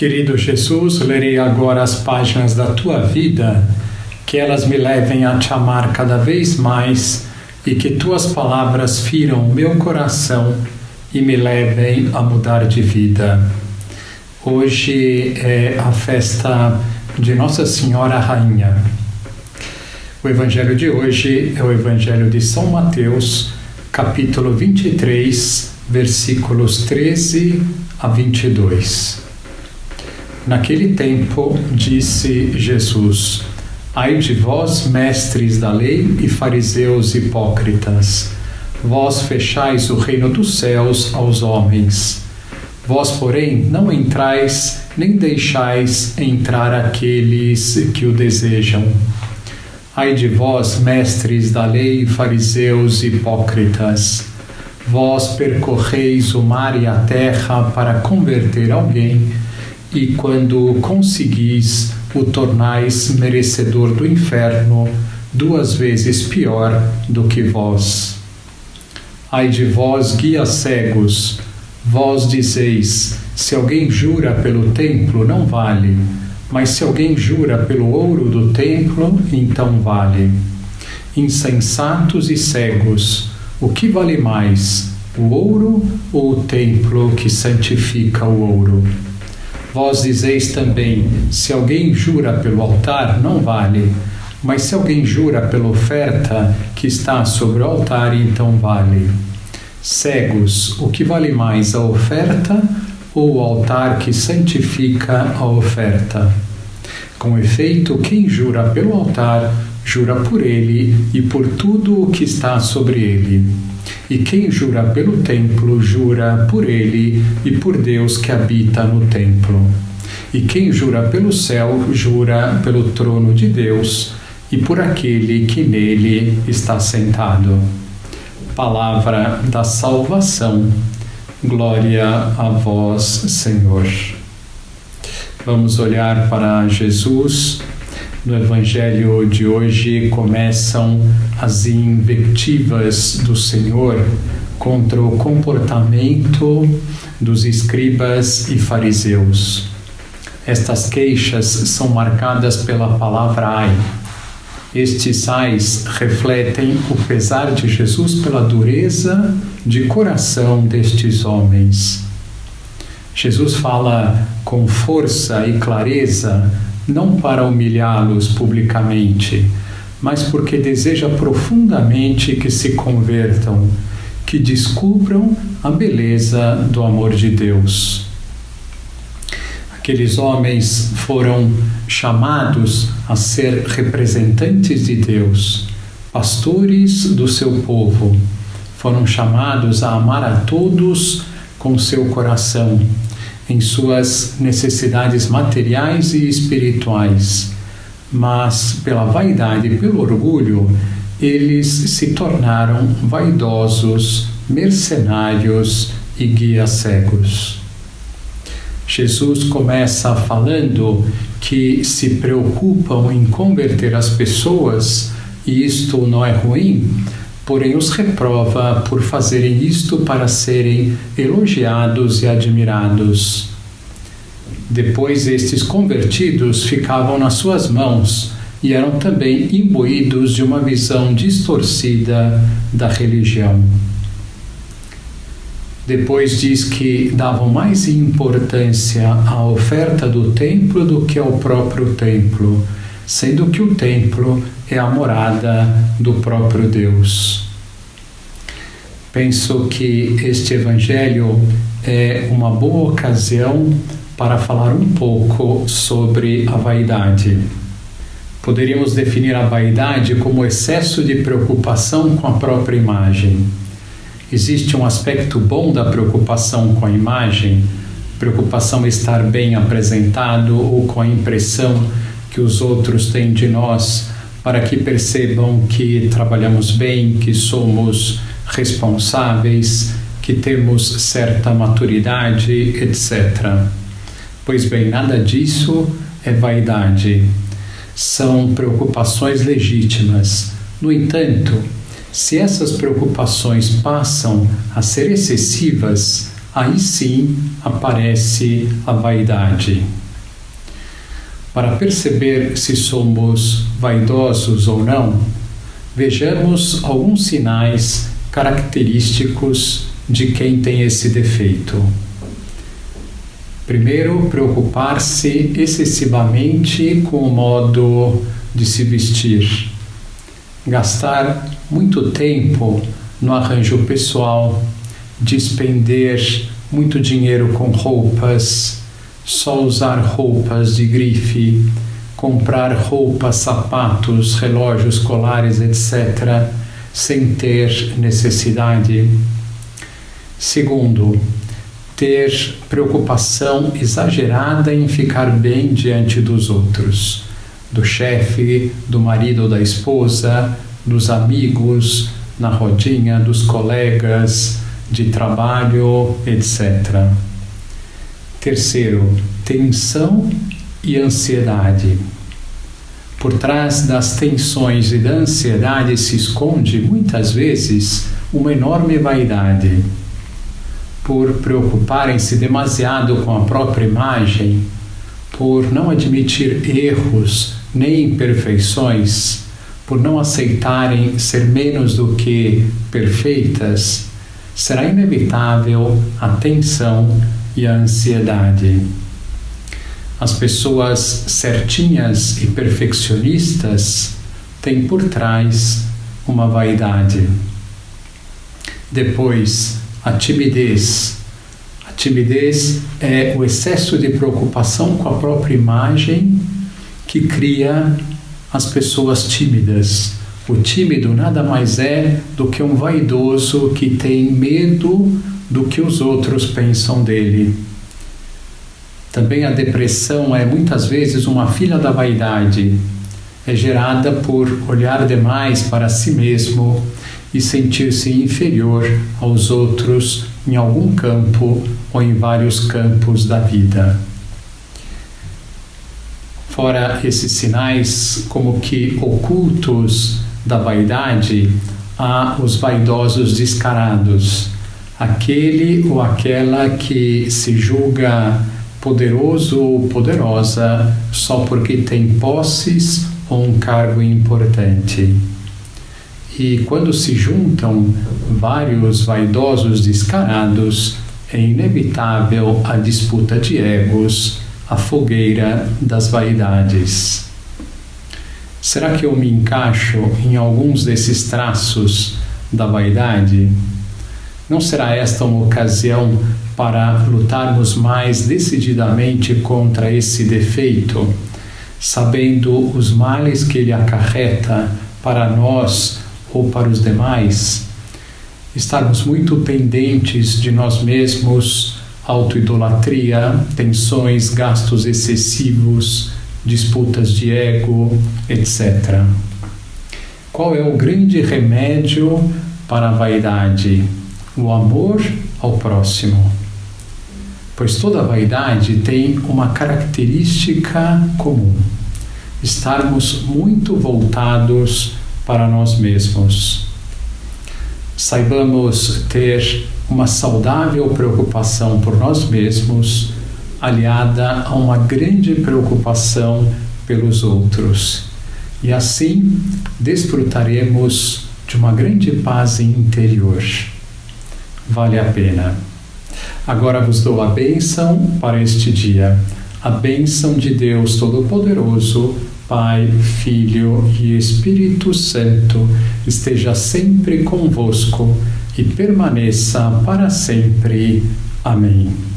Querido Jesus, lerei agora as páginas da Tua vida, que elas me levem a Te amar cada vez mais e que Tuas palavras firam o meu coração e me levem a mudar de vida. Hoje é a festa de Nossa Senhora Rainha. O Evangelho de hoje é o Evangelho de São Mateus, capítulo 23, versículos 13 a 22. Naquele tempo, disse Jesus: Ai de vós, mestres da lei e fariseus hipócritas, vós fechais o reino dos céus aos homens. Vós, porém, não entrais, nem deixais entrar aqueles que o desejam. Ai de vós, mestres da lei e fariseus hipócritas, vós percorreis o mar e a terra para converter alguém, e quando conseguis, o tornais merecedor do inferno, 2 vezes pior do que vós. Ai de vós, guias cegos, vós dizeis: se alguém jura pelo templo, não vale, mas se alguém jura pelo ouro do templo, então vale. Insensatos e cegos, o que vale mais, o ouro ou o templo que santifica o ouro? Vós dizeis também: se alguém jura pelo altar, não vale, mas se alguém jura pela oferta que está sobre o altar, então vale. Cegos, o que vale mais, a oferta ou o altar que santifica a oferta? Com efeito, quem jura pelo altar, jura por ele e por tudo o que está sobre ele. E quem jura pelo templo, jura por ele e por Deus que habita no templo. E quem jura pelo céu, jura pelo trono de Deus e por aquele que nele está sentado. Palavra da salvação. Glória a vós, Senhor. Vamos olhar para Jesus. No Evangelho de hoje começam as invectivas do Senhor contra o comportamento dos escribas e fariseus. Estas queixas são marcadas pela palavra ai. Estes ais refletem o pesar de Jesus pela dureza de coração destes homens. Jesus fala com força e clareza, não para humilhá-los publicamente, mas porque deseja profundamente que se convertam, que descubram a beleza do amor de Deus. Aqueles homens foram chamados a ser representantes de Deus, pastores do seu povo. Foram chamados a amar a todos com seu coração, em suas necessidades materiais e espirituais, mas pela vaidade e pelo orgulho, eles se tornaram vaidosos, mercenários e guias cegos. Jesus começa falando que se preocupam em converter as pessoas, e isto não é ruim, porém os reprova por fazerem isto para serem elogiados e admirados. Depois estes convertidos ficavam nas suas mãos e eram também imbuídos de uma visão distorcida da religião. Depois diz que davam mais importância à oferta do templo do que ao próprio templo, sendo que o templo é a morada do próprio Deus. Penso que este Evangelho é uma boa ocasião para falar um pouco sobre a vaidade. Poderíamos definir a vaidade como excesso de preocupação com a própria imagem. Existe um aspecto bom da preocupação com a imagem, preocupação em estar bem apresentado ou com a impressão que os outros têm de nós, para que percebam que trabalhamos bem, que somos responsáveis, que temos certa maturidade, etc. Pois bem, nada disso é vaidade. São preocupações legítimas. No entanto, se essas preocupações passam a ser excessivas, aí sim aparece a vaidade. Para perceber se somos vaidosos ou não, vejamos alguns sinais característicos de quem tem esse defeito. Primeiro, preocupar-se excessivamente com o modo de se vestir. Gastar muito tempo no arranjo pessoal, despender muito dinheiro com roupas, só usar roupas de grife, comprar roupas, sapatos, relógios, colares, etc., sem ter necessidade. Segundo, ter preocupação exagerada em ficar bem diante dos outros, do chefe, do marido ou da esposa, dos amigos, na rodinha, dos colegas de trabalho, etc. Terceiro, tensão e ansiedade. Por trás das tensões e da ansiedade se esconde, muitas vezes, uma enorme vaidade. Por preocuparem-se demasiado com a própria imagem, por não admitir erros nem imperfeições, por não aceitarem ser menos do que perfeitas, será inevitável a tensão e a ansiedade. As pessoas certinhas e perfeccionistas têm por trás uma vaidade. Depois, a timidez. A timidez é o excesso de preocupação com a própria imagem que cria as pessoas tímidas. O tímido nada mais é do que um vaidoso que tem medo do que os outros pensam dele. Também a depressão é muitas vezes uma filha da vaidade. É gerada por olhar demais para si mesmo e sentir-se inferior aos outros em algum campo ou em vários campos da vida. Fora esses sinais como que ocultos da vaidade, há os vaidosos descarados, aquele ou aquela que se julga poderoso ou poderosa só porque tem posses ou um cargo importante. E quando se juntam vários vaidosos descarados, é inevitável a disputa de egos, a fogueira das vaidades. Será que eu me encaixo em alguns desses traços da vaidade? Não será esta uma ocasião para lutarmos mais decididamente contra esse defeito, sabendo os males que ele acarreta para nós ou para os demais? Estarmos muito pendentes de nós mesmos, autoidolatria, tensões, gastos excessivos, disputas de ego, etc. Qual é o grande remédio para a vaidade? O amor ao próximo. Pois toda vaidade tem uma característica comum: estarmos muito voltados para nós mesmos. Saibamos ter uma saudável preocupação por nós mesmos, aliada a uma grande preocupação pelos outros. E assim desfrutaremos de uma grande paz interior. Vale a pena. Agora vos dou a bênção para este dia. A bênção de Deus Todo-Poderoso, Pai, Filho e Espírito Santo, esteja sempre convosco e permaneça para sempre. Amém.